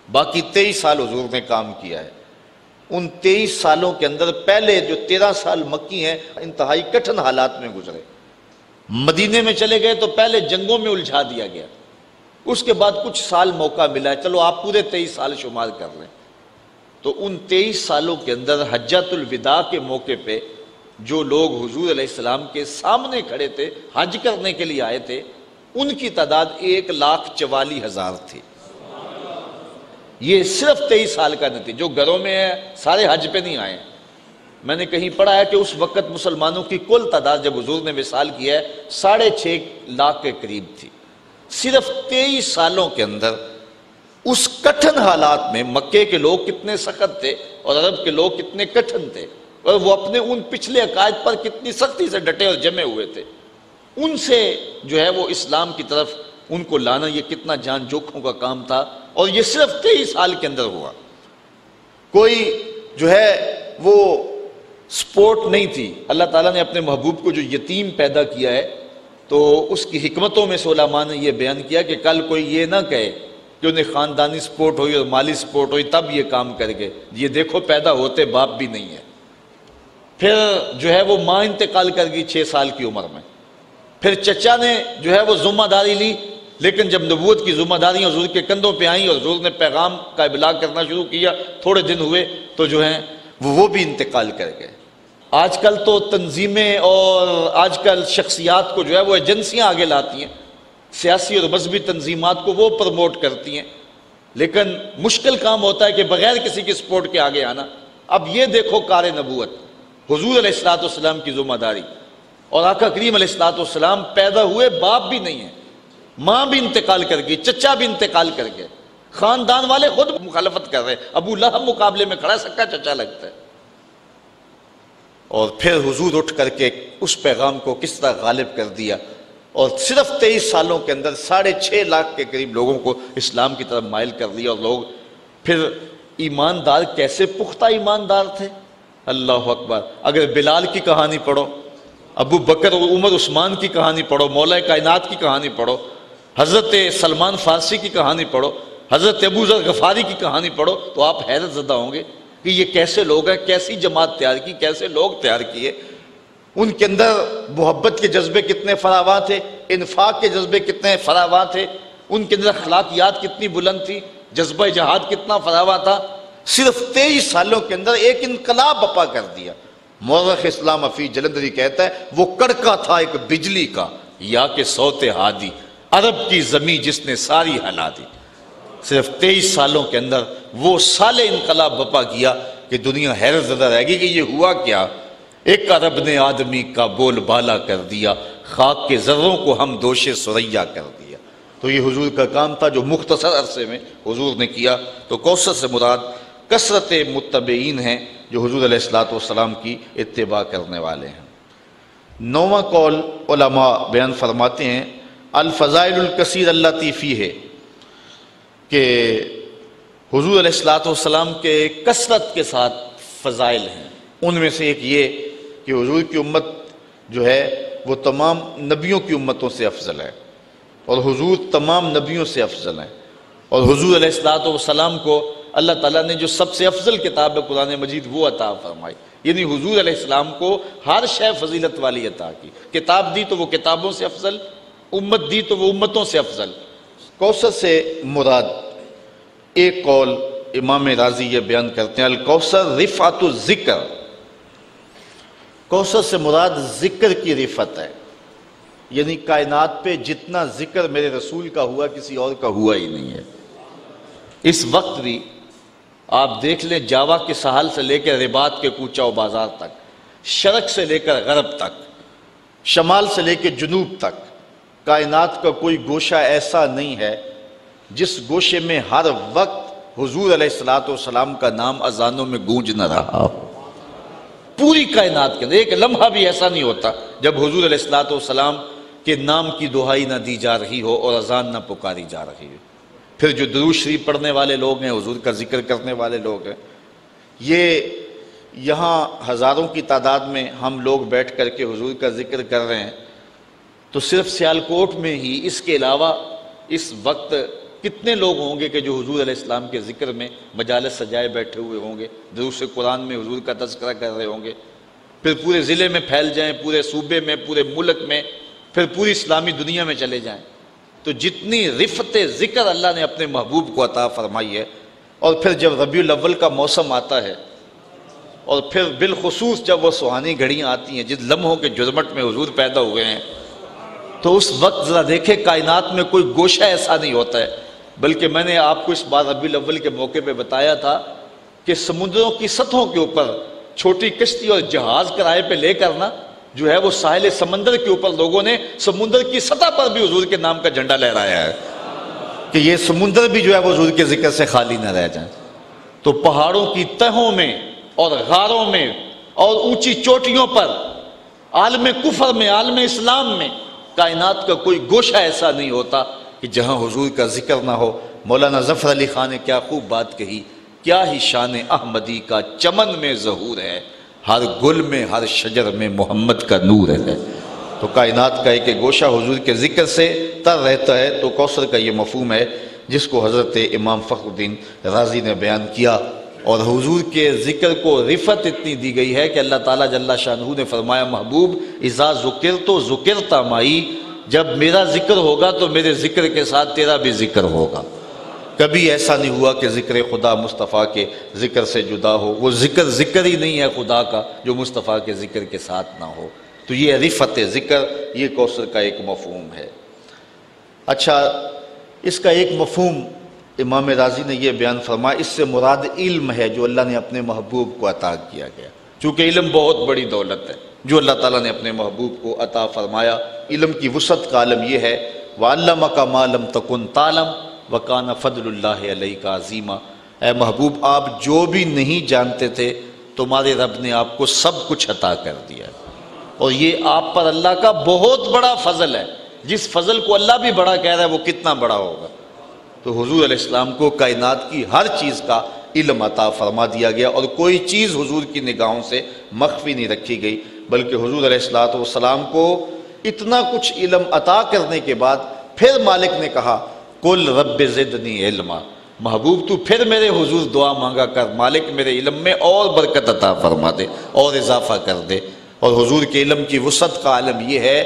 باقی 23 سال حضور نے کام کیا ہے۔ ان 23 سالوں کے اندر پہلے جو 13 سال مکی ہیں انتہائی کٹھن حالات میں گزرے۔ مدینے میں چلے گئے تو پہلے جنگوں میں الجھا دیا گیا، اس کے بعد کچھ سال موقع ملا، چلو آپ پورے 23 سال شمار کر لیں۔ تو ان 23 سالوں کے اندر حجۃ الوداع کے موقع پہ جو لوگ حضور علیہ السلام کے سامنے کھڑے تھے، حج کرنے کے لیے آئے تھے، ان کی تعداد 1,44,000 تھی۔ یہ صرف 23 سال کا نتیجہ، جو گھروں میں ہے سارے حج پہ نہیں آئے۔ میں نے کہیں پڑھا ہے کہ اس وقت مسلمانوں کی کل تعداد جب حضور نے وصال کیا ہے 6.5 لاکھ کے قریب تھی۔ صرف 23 سالوں کے اندر اس کٹھن حالات میں مکے کے لوگ کتنے سخت تھے اور عرب کے لوگ کتنے کٹھن تھے، اور وہ اپنے ان پچھلے عقائد پر کتنی سختی سے ڈٹے اور جمے ہوئے تھے، ان سے جو ہے وہ اسلام کی طرف ان کو لانا یہ کتنا جان جوکھوں کا کام تھا، اور یہ صرف 23 سال کے اندر ہوا۔ کوئی جو ہے وہ سپورٹ نہیں تھی۔ اللہ تعالیٰ نے اپنے محبوب کو جو یتیم پیدا کیا ہے تو اس کی حکمتوں میں سے علماء نے یہ بیان کیا کہ کل کوئی یہ نہ کہے کہ انہیں خاندانی سپورٹ ہوئی اور مالی سپورٹ ہوئی تب یہ کام کر گئے، یہ دیکھو پیدا ہوتے باپ بھی نہیں ہے۔ پھر جو ہے وہ ماں انتقال کر گئی 6 سال کی عمر میں، پھر چچا نے جو ہے وہ ذمہ داری لی، لیکن جب نبوت کی ذمہ داریاں حضور کے کندھوں پہ آئیں اور حضور نے پیغام کا ابلاغ کرنا شروع کیا، تھوڑے دن ہوئے تو جو ہیں وہ بھی انتقال کر گئے۔ آج کل تو تنظیمیں اور آج کل شخصیات کو جو ہے وہ ایجنسیاں آگے لاتی ہیں، سیاسی اور مذہبی تنظیمات کو وہ پروموٹ کرتی ہیں، لیکن مشکل کام ہوتا ہے کہ بغیر کسی کی سپورٹ کے آگے آنا۔ اب یہ دیکھو کار نبوت، حضور علیہ السلام کی ذمہ داری، اور آقا کریم علیہ السلام پیدا ہوئے باپ بھی نہیں ہے، ماں بھی انتقال کر گئی، چچا بھی انتقال کر گئے، خاندان والے خود مخالفت کر رہے ہیں، ابو لہب مقابلے میں کھڑا، سکا چچا لگتا ہے۔ اور پھر حضور اٹھ کر کے اس پیغام کو کس طرح غالب کر دیا، اور صرف 23 سالوں کے اندر 6.5 لاکھ کے قریب لوگوں کو اسلام کی طرف مائل کر دیا۔ اور لوگ پھر ایماندار، کیسے پختہ ایماندار تھے، اللہ اکبر۔ اگر بلال کی کہانی پڑھو، ابو بکر اور عمر عثمان کی کہانی پڑھو، مولا کائنات کی کہانی پڑھو، حضرت سلمان فارسی کی کہانی پڑھو، حضرت ابو ذر غفاری کی کہانی پڑھو، تو آپ حیرت زدہ ہوں گے کہ یہ کیسے لوگ ہیں، کیسی جماعت تیار کی، کیسے لوگ تیار کیے۔ ان کے اندر محبت کے جذبے کتنے فراواں تھے، انفاق کے جذبے کتنے فراواں تھے، ان کے اندر اخلاقیات کتنی بلند تھی، جذبہ جہاد کتنا فراواں تھا۔ صرف 23 سالوں کے اندر ایک انقلاب بپا کر دیا۔ مورخ اسلام حفیظ جلندری کہتا ہے وہ کڑکا تھا ایک بجلی کا، یا کہ صوت ہادی، عرب کی زمین جس نے ساری ہلا دی۔ صرف 23 سالوں کے اندر وہ سال انقلاب بپا کیا کہ دنیا حیرت زدہ رہ گئی کہ یہ ہوا کیا۔ ایک عرب نے آدمی کا بول بالا کر دیا، خاک کے ذروں کو ہم دوش سریا کر دیا۔ تو یہ حضور کا کام تھا جو مختصر عرصے میں حضور نے کیا۔ تو کوثر سے مراد کثرت متبعین ہیں جو حضور علیہ السلام کی اتباع کرنے والے ہیں۔ 9واں قول علماء بیان فرماتے ہیں الفضائل الکثیر اللاتی فیہ، کہ حضور علیہ السلام کے کثرت کے ساتھ فضائل ہیں۔ ان میں سے ایک یہ کہ حضور کی امت جو ہے وہ تمام نبیوں کی امتوں سے افضل ہے، اور حضور تمام نبیوں سے افضل ہیں، اور حضور علیہ السلام کو اللہ تعالیٰ نے جو سب سے افضل کتاب ہے قرآن مجید وہ عطا فرمائی، یعنی حضور علیہ السلام کو ہر شے فضیلت والی عطا کی۔ کتاب دی تو وہ کتابوں سے افضل، امت دی تو وہ امتوں سے افضل۔ کوثر سے مراد ایک قول امام راضی یہ بیان کرتے ہیں الکوثر رفعت الذکر، کوثر سے مراد ذکر کی رفعت ہے، یعنی کائنات پہ جتنا ذکر میرے رسول کا ہوا کسی اور کا ہوا ہی نہیں ہے۔ اس وقت بھی آپ دیکھ لیں جاوا کے ساحل سے لے کر رباط کے کوچہ و بازار تک، شرق سے لے کر غرب تک، شمال سے لے کے جنوب تک، کائنات کا کوئی گوشہ ایسا نہیں ہے جس گوشے میں ہر وقت حضور علیہ السلام کا نام اذانوں میں گونج نہ رہا ہو۔ پوری کائنات کے اندر ایک لمحہ بھی ایسا نہیں ہوتا جب حضور علیہ السلام کے نام کی دہائی نہ دی جا رہی ہو اور اذان نہ پکاری جا رہی ہو۔ پھر جو درود شریف پڑھنے والے لوگ ہیں، حضور کا ذکر کرنے والے لوگ ہیں، یہ یہاں ہزاروں کی تعداد میں ہم لوگ بیٹھ کر کے حضور کا ذکر کر رہے ہیں، تو صرف سیالکوٹ میں ہی اس کے علاوہ اس وقت کتنے لوگ ہوں گے کہ جو حضور علیہ السلام کے ذکر میں مجالس سجائے بیٹھے ہوئے ہوں گے، دروس قرآن میں حضور کا تذکرہ کر رہے ہوں گے۔ پھر پورے ضلع میں پھیل جائیں، پورے صوبے میں، پورے ملک میں، پھر پوری اسلامی دنیا میں چلے جائیں، تو جتنی رفت ذکر اللہ نے اپنے محبوب کو عطا فرمائی ہے۔ اور پھر جب ربیع الاول کا موسم آتا ہے، اور پھر بالخصوص جب وہ سہانی گھڑیاں آتی ہیں جس لمحوں کے جرمٹ میں حضور پیدا ہوئے ہیں، تو اس وقت ذرا دیکھیں کائنات میں کوئی گوشہ ایسا نہیں ہوتا ہے۔ بلکہ میں نے آپ کو اس بار ربیع الاول کے موقع پہ بتایا تھا کہ سمندروں کی سطحوں کے اوپر چھوٹی کشتی اور جہاز کرائے پہ لے کر نا جو ہے وہ ساحل سمندر کے اوپر لوگوں نے سمندر کی سطح پر بھی حضور کے نام کا جھنڈا لہرایا ہے کہ یہ سمندر بھی جو ہے وہ حضور کے ذکر سے خالی نہ رہ جائیں۔ تو پہاڑوں کی تہوں میں اور غاروں میں اور اونچی چوٹیوں پر، عالم کفر میں، عالم اسلام میں، کائنات کا کوئی گوشہ ایسا نہیں ہوتا کہ جہاں حضور کا ذکر نہ ہو۔ مولانا ظفر علی خان نے کیا خوب بات کہی، کیا ہی شان احمدی کا چمن میں ظہور ہے، ہر گل میں ہر شجر میں محمد کا نور ہے۔ تو کائنات کا ایک گوشہ حضور کے ذکر سے تر رہتا ہے۔ تو کوثر کا یہ مفہوم ہے جس کو حضرت امام فخر الدین رازی نے بیان کیا، اور حضور کے ذکر کو رفت اتنی دی گئی ہے کہ اللہ تعالیٰ جل شانہ نے فرمایا، محبوب اذا ذکرت ذکرت معی، جب میرا ذکر ہوگا تو میرے ذکر کے ساتھ تیرا بھی ذکر ہوگا۔ کبھی ایسا نہیں ہوا کہ ذکر خدا مصطفیٰ کے ذکر سے جدا ہو، وہ ذکر ہی نہیں ہے خدا کا جو مصطفیٰ کے ذکر کے ساتھ نہ ہو۔ تو یہ رفت ذکر، یہ کوثر کا ایک مفہوم ہے۔ اچھا، اس کا ایک مفہوم امام رازی نے یہ بیان فرمایا، اس سے مراد علم ہے جو اللہ نے اپنے محبوب کو عطا کیا گیا، چونکہ علم بہت بڑی دولت ہے جو اللہ تعالیٰ نے اپنے محبوب کو عطا فرمایا۔ علم کی وسعت کا عالم یہ ہے، وَعَلَّمَكَ مَا لَمْ تَكُنْ تَعْلَمْ وَكَانَ فَضْلُ اللَّهِ عَلَيْكَ عَظِيمًا۔ اے محبوب، آپ جو بھی نہیں جانتے تھے تمہارے رب نے آپ کو سب کچھ عطا کر دیا، اور یہ آپ پر اللہ کا بہت بڑا فضل ہے۔ جس فضل کو اللہ بھی بڑا کہہ رہا ہے وہ کتنا بڑا ہوگا۔ تو حضور علیہ السلام کو کائنات کی ہر چیز کا علم عطا فرما دیا گیا، اور کوئی چیز حضور کی نگاہوں سے مخفی نہیں رکھی گئی، بلکہ حضور علیہ السلام کو اتنا کچھ علم عطا کرنے کے بعد پھر مالک نے کہا، قُلْ رَبِّ زِدْنِي عِلْمًا، محبوب تو پھر میرے حضور دعا مانگا کر، مالک میرے علم میں اور برکت عطا فرما دے اور اضافہ کر دے۔ اور حضور کے علم کی وسعت کا عالم یہ ہے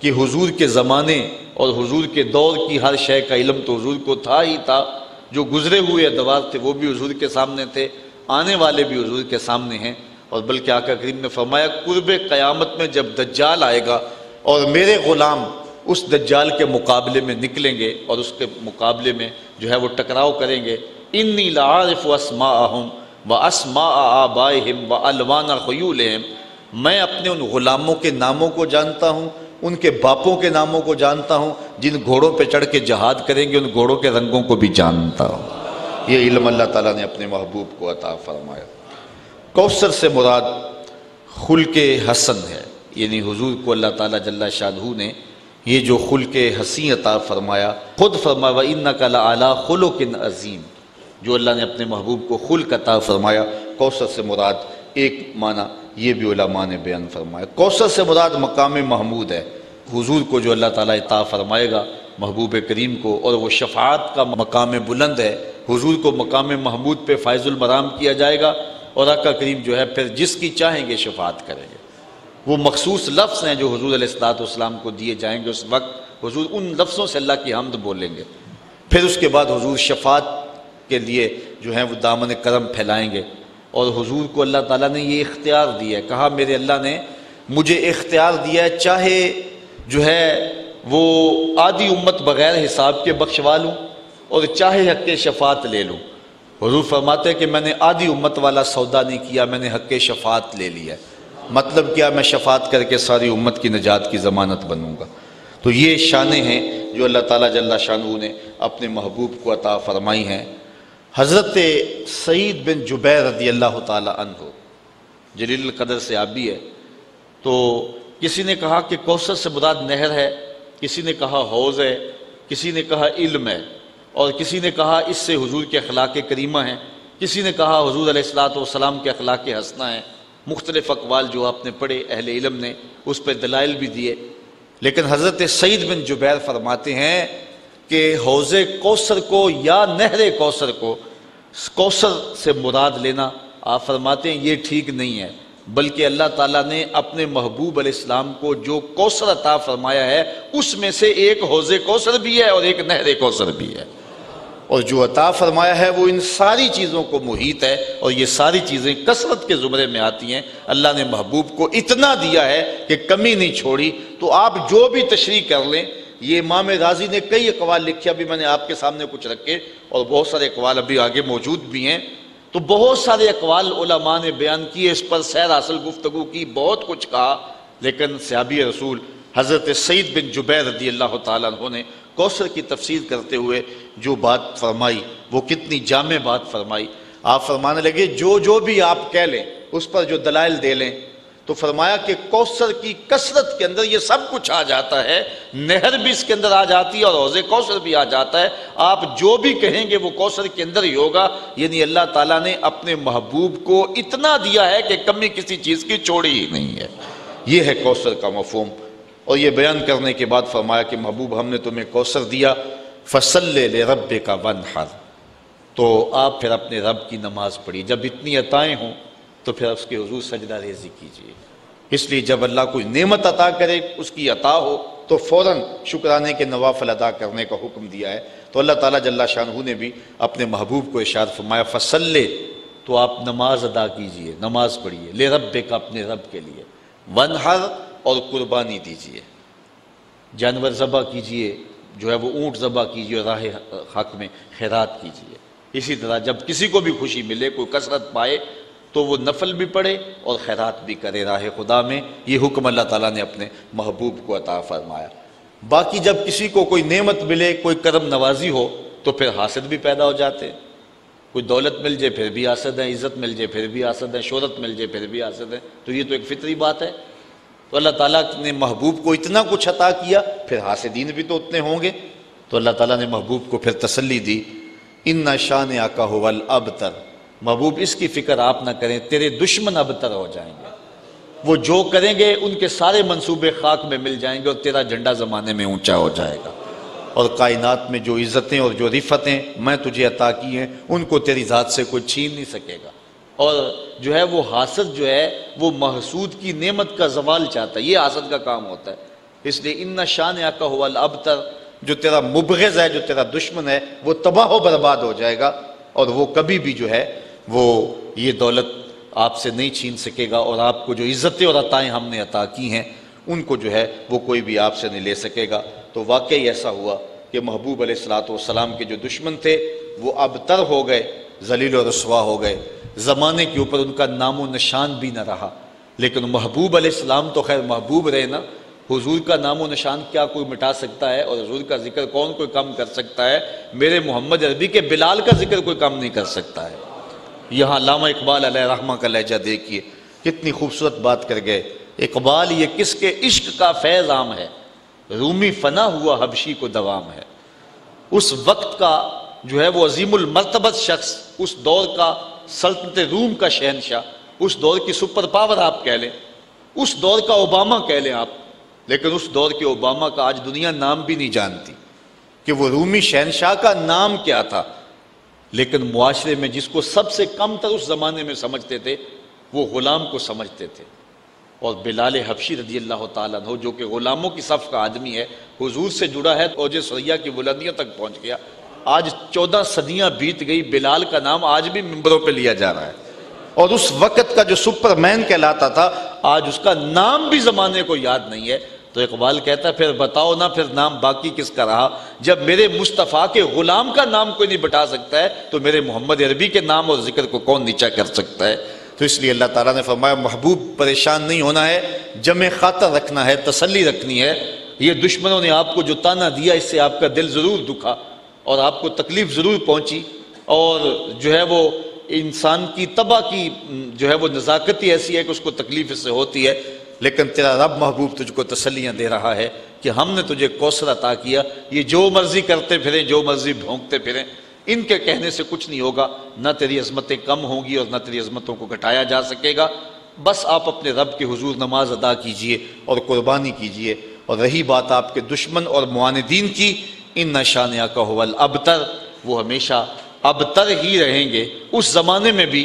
کہ حضور کے زمانے اور حضور کے دور کی ہر شے کا علم تو حضور کو تھا ہی تھا۔ جو گزرے ہوئے ادوار تھے وہ بھی حضور کے سامنے تھے، آنے والے بھی حضور کے سامنے ہیں۔ اور بلکہ آقا کریم نے فرمایا، قرب قیامت میں جب دجال آئے گا اور میرے غلام اس دجال کے مقابلے میں نکلیں گے اور اس کے مقابلے میں جو ہے وہ ٹکراؤ کریں گے، انی لعارف اسماءہم واسماء آبائہم والوان خیولہم، میں اپنے ان غلاموں کے ناموں کو جانتا ہوں، ان کے باپوں کے ناموں کو جانتا ہوں، جن گھوڑوں پہ چڑھ کے جہاد کریں گے ان گھوڑوں کے رنگوں کو بھی جانتا ہوں۔ یہ علم اللہ تعالیٰ نے اپنے محبوب کو عطا فرمایا۔ کوثر سے مراد خلق حسن ہے، یعنی حضور کو اللہ تعالیٰ جل شانہ نے یہ جو خلق حسین عطا فرمایا، خود فرمایا وَإِنَّكَ لَعَلَىٰ خُلُقٍ عَظِيمٍ، جو اللہ نے اپنے محبوب کو خلق عطا فرمایا۔ کوثر سے مراد ایک معنی یہ بھی علماء نے بیان فرمایا، کوثر سے مراد مقام محمود ہے، حضور کو جو اللہ تعالیٰ عطا فرمائے گا محبوب کریم کو، اور وہ شفاعت کا مقام بلند ہے، حضور کو مقام محمود پہ فائز المرام کیا جائے گا، اور آقا کریم جو ہے پھر جس کی چاہیں گے شفاعت کریں گے۔ وہ مخصوص لفظ ہیں جو حضور علیہ السلام کو دیے جائیں گے، اس وقت حضور ان لفظوں سے اللہ کی حمد بولیں گے، پھر اس کے بعد حضور شفاعت کے لیے جو ہیں وہ دامن کرم پھیلائیں گے۔ اور حضور کو اللہ تعالیٰ نے یہ اختیار دیا ہے، کہا میرے اللہ نے مجھے اختیار دیا ہے، چاہے جو ہے وہ آدھی امت بغیر حساب کے بخشوا لوں اور چاہے حق شفاعت لے لوں۔ حضور فرماتے ہیں کہ میں نے آدھی امت والا سودا نہیں کیا، میں نے حق شفاعت لے لیا ہے۔ مطلب کیا؟ میں شفاعت کر کے ساری امت کی نجات کی ضمانت بنوں گا۔ تو یہ شانیں ہیں جو اللہ تعالیٰ جل شانہ نے اپنے محبوب کو عطا فرمائی ہیں۔ حضرت سعید بن جبیر رضی اللہ تعالیٰ عنہ جلیل القدر صحابی ہے، تو کسی نے کہا کہ کوثر سے مراد نہر ہے، کسی نے کہا حوض ہے، کسی نے کہا علم ہے، اور کسی نے کہا اس سے حضور کے اخلاق کریمہ ہیں، کسی نے کہا حضور علیہ الصلوۃ والسلام کے اخلاق حسنہ ہیں۔ مختلف اقوال جو آپ نے پڑھے اہل علم نے اس پہ دلائل بھی دیے، لیکن حضرت سعید بن جبیر فرماتے ہیں کہ حوض کوثر کو یا نہر کوثر کو کوثر سے مراد لینا، آپ فرماتے ہیں یہ ٹھیک نہیں ہے، بلکہ اللہ تعالیٰ نے اپنے محبوب علیہ السلام کو جو کوثر عطا فرمایا ہے اس میں سے ایک حوض کوثر بھی ہے اور ایک نہر کوثر بھی ہے، اور جو عطا فرمایا ہے وہ ان ساری چیزوں کو محیط ہے، اور یہ ساری چیزیں کثرت کے زمرے میں آتی ہیں۔ اللہ نے محبوب کو اتنا دیا ہے کہ کمی نہیں چھوڑی، تو آپ جو بھی تشریح کر لیں۔ یہ امام رازی نے کئی اقوال لکھے، ابھی میں نے آپ کے سامنے کچھ رکھے، اور بہت سارے اقوال ابھی آگے موجود بھی ہیں، تو بہت سارے اقوال علماء نے بیان کیے، اس پر سیر حاصل گفتگو کی، بہت کچھ کہا، لیکن صحابی رسول حضرت سعید بن جبیر رضی اللہ تعالیٰ عنہ نے کوثر کی تفسیر کرتے ہوئے جو بات فرمائی وہ کتنی جامع بات فرمائی۔ آپ فرمانے لگے جو بھی آپ کہہ لیں اس پر جو دلائل دے لیں، تو فرمایا کہ کوثر کی کثرت کے اندر یہ سب کچھ آ جاتا ہے، نہر بھی اس کے اندر آ جاتی ہے اور حوض کوثر بھی آ جاتا ہے، آپ جو بھی کہیں گے وہ کوثر کے اندر ہی ہوگا۔ یعنی اللہ تعالیٰ نے اپنے محبوب کو اتنا دیا ہے کہ کمی کسی چیز کی چھوڑی ہی نہیں ہے۔ یہ ہے کوثر کا مفہوم۔ اور یہ بیان کرنے کے بعد فرمایا کہ محبوب ہم نے تمہیں کوثر دیا، فَصَلِّ لِرَبِّكَ وَانْحَرْ، تو آپ پھر اپنے رب کی نماز پڑھی۔ جب اتنی عطائیں ہوں تو پھر اس کے حضور سجدہ ریزی کیجیے۔ اس لیے جب اللہ کوئی نعمت عطا کرے، اس کی عطا ہو، تو فوراً شکرانے کے نوافل ادا کرنے کا حکم دیا ہے۔ تو اللہ تعالیٰ جل شانہ نے بھی اپنے محبوب کو ارشاد فرمایا فَصَلِّ، تو آپ نماز ادا کیجیے، نماز پڑھیے، لِرَبِّكَ، اپنے رب کے لیے، وَانْحَرْ، اور قربانی دیجیے، جانور ذبح کیجیے، جو ہے وہ اونٹ ذبح کیجیے، اور راہ حق میں خیرات کیجیے۔ اسی طرح جب کسی کو بھی خوشی ملے، کوئی کثرت پائے، تو وہ نفل بھی پڑھے اور خیرات بھی کرے راہ خدا میں۔ یہ حکم اللہ تعالیٰ نے اپنے محبوب کو عطا فرمایا۔ باقی جب کسی کو کوئی نعمت ملے، کوئی کرم نوازی ہو، تو پھر حاسد بھی پیدا ہو جاتے ہیں۔ کوئی دولت مل جائے پھر بھی حاسد ہیں، عزت مل جائے پھر بھی حاسد ہیں، شہرت مل جائے پھر بھی حاسد ہیں، تو یہ تو ایک فطری بات ہے۔ تو اللہ تعالیٰ نے محبوب کو اتنا کچھ عطا کیا، پھر حاسدین بھی تو اتنے ہوں گے۔ تو اللہ تعالیٰ نے محبوب کو پھر تسلی دی، اِنَّ شَانِئَکَ هُوَ الْأَبْتَرُ، محبوب اس کی فکر آپ نہ کریں، تیرے دشمن ابتر ہو جائیں گے، وہ جو کریں گے ان کے سارے منصوبے خاک میں مل جائیں گے، اور تیرا جھنڈا زمانے میں اونچا ہو جائے گا، اور کائنات میں جو عزتیں اور جو رفتیں میں تجھے عطا کی ہیں ان کو تیری ذات سے کوئی چھین نہیں سکے گا۔ اور جو ہے وہ حاسد جو ہے وہ محسود کی نعمت کا زوال چاہتا ہے، یہ حاسد کا کام ہوتا ہے۔ اس لیے اِنَّ شَانِئَکَ هُوَ الْأَبْتَرُ، جو تیرا مبغض ہے، جو تیرا دشمن ہے، وہ تباہ و برباد ہو جائے گا، اور وہ کبھی بھی جو ہے وہ یہ دولت آپ سے نہیں چھین سکے گا، اور آپ کو جو عزتیں اور عطائیں ہم نے عطا کی ہیں ان کو جو ہے وہ کوئی بھی آپ سے نہیں لے سکے گا۔ تو واقعی ایسا ہوا کہ محبوب علیہ الصلوۃ والسلام کے جو دشمن تھے وہ ابتر ہو گئے، ذلیل و رسوا ہو گئے، زمانے کے اوپر ان کا نام و نشان بھی نہ رہا۔ لیکن محبوب علیہ السلام تو خیر محبوب رہے نا، حضور کا نام و نشان کیا کوئی مٹا سکتا ہے، اور حضور کا ذکر کون کوئی کم کر سکتا ہے؟ میرے محمد عربی کے بلال کا ذکر کوئی کم نہیں کر سکتا ہے۔ یہاں علامہ اقبال علیہ رحمہ کا لہجہ دیکھیے، کتنی خوبصورت بات کر گئے۔ اقبال یہ کس کے عشق کا فیض عام ہے، رومی فنا ہوا حبشی کو دوام ہے۔ اس وقت کا جو ہے وہ عظیم المرتبت شخص، اس دور کا سلطنت روم کا شہنشاہ، اس دور کی سپر پاور آپ کہہ لیں، اس دور کا اوباما کہہ لیں آپ، لیکن اس دور کے اوباما کا آج دنیا نام بھی نہیں جانتی کہ وہ رومی شہنشاہ کا نام کیا تھا۔ لیکن معاشرے میں جس کو سب سے کم تر اس زمانے میں سمجھتے تھے وہ غلام کو سمجھتے تھے، اور بلال حبشی رضی اللہ تعالیٰ عنہ جو کہ غلاموں کی صف کا آدمی ہے، حضور سے جڑا ہے، اوج ثریا کی بلندیوں تک پہنچ گیا۔ آج 14 صدیاں بیت گئی، بلال کا نام آج بھی ممبروں پہ لیا جا رہا ہے، اور اس وقت کا جو سپر مین کہلاتا تھا آج اس کا نام بھی زمانے کو یاد نہیں ہے۔ تو اقبال کہتا ہے پھر بتاؤ نا، پھر نام باقی کس کا رہا؟ جب میرے مصطفیٰ کے غلام کا نام کوئی نہیں بتا سکتا ہے تو میرے محمد عربی کے نام اور ذکر کو کون نیچا کر سکتا ہے؟ تو اس لیے اللہ تعالیٰ نے فرمایا محبوب پریشان نہیں ہونا ہے، جمع خاطر رکھنا ہے، تسلی رکھنی ہے، یہ دشمنوں نے آپ کو جو تانا دیا اس سے آپ کا دل ضرور دکھا اور آپ کو تکلیف ضرور پہنچی، اور جو ہے وہ انسان کی طبع کی جو ہے وہ نزاکت ہی ایسی ہے کہ اس کو تکلیف اس سے ہوتی ہے، لیکن تیرا رب محبوب تجھ کو تسلیاں دے رہا ہے کہ ہم نے تجھے کوثر عطا کیا، یہ جو مرضی کرتے پھریں، جو مرضی بھونکتے پھریں، ان کے کہنے سے کچھ نہیں ہوگا، نہ تیری عظمتیں کم ہوں گی اور نہ تیری عظمتوں کو گھٹایا جا سکے گا۔ بس آپ اپنے رب کے حضور نماز ادا کیجئے اور قربانی کیجئے۔ اور رہی بات آپ کے دشمن اور معاندین کی، ان شانئک ھو الابتر، وہ ہمیشہ ابتر ہی رہیں گے۔ اس زمانے میں بھی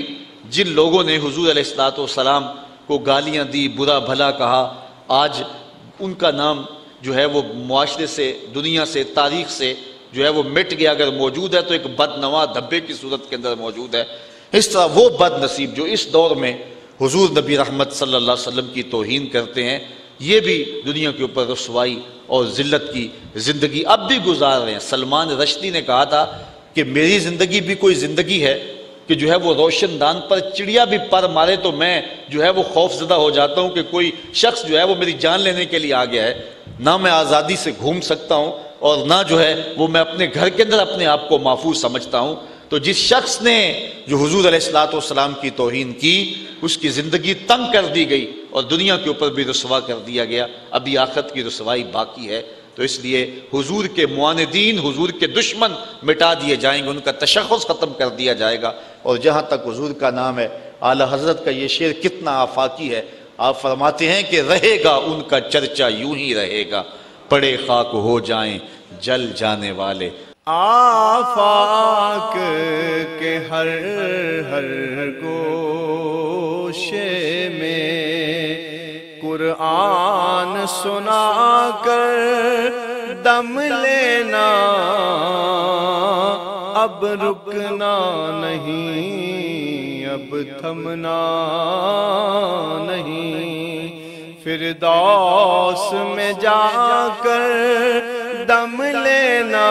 جن لوگوں نے حضور علیہ السلام کو گالیاں دی، برا بھلا کہا، آج ان کا نام جو ہے وہ معاشرے سے، دنیا سے، تاریخ سے جو ہے وہ مٹ گیا، اگر موجود ہے تو ایک بدنوا دھبے کی صورت کے اندر موجود ہے۔ اس طرح وہ بد نصیب جو اس دور میں حضور نبی رحمت صلی اللہ علیہ وسلم کی توہین کرتے ہیں، یہ بھی دنیا کے اوپر رسوائی اور ذلت کی زندگی اب بھی گزار رہے ہیں۔ سلمان رشدی نے کہا تھا کہ میری زندگی بھی کوئی زندگی ہے کہ جو ہے وہ روشن دان پر چڑیا بھی پر مارے تو میں جو ہے وہ خوف زدہ ہو جاتا ہوں کہ کوئی شخص جو ہے وہ میری جان لینے کے لیے آ گیا ہے، نہ میں آزادی سے گھوم سکتا ہوں اور نہ جو ہے وہ میں اپنے گھر کے اندر اپنے آپ کو محفوظ سمجھتا ہوں۔ تو جس شخص نے جو حضور علیہ السلام کی توہین کی، اس کی زندگی تنگ کر دی گئی اور دنیا کے اوپر بھی رسوا کر دیا گیا، ابھی آخرت کی رسوائی باقی ہے۔ تو اس لیے حضور کے معاندین، حضور کے دشمن مٹا دیے جائیں گے، ان کا تشخص ختم کر دیا جائے گا۔ اور جہاں تک حضور کا نام ہے، اعلی حضرت کا یہ شعر کتنا آفاقی ہے۔ آپ فرماتے ہیں کہ رہے گا ان کا چرچا یوں ہی رہے گا، پڑے خاک ہو جائیں جل جانے والے۔ آفاق کے ہر ہر گوشے میں قرآن سنا کر دم لینا، اب رکنا نہیں، اب تھمنا نہیں، فردوس میں جا کر دم لینا،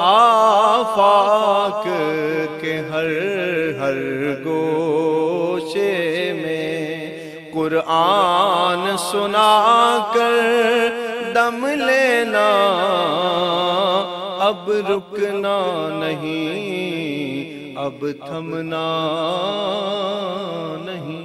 آفاق کے ہر ہر گوشے میں قرآن سنا کر دم لینا، اب رکنا نہیں، اب تھمنا نہیں۔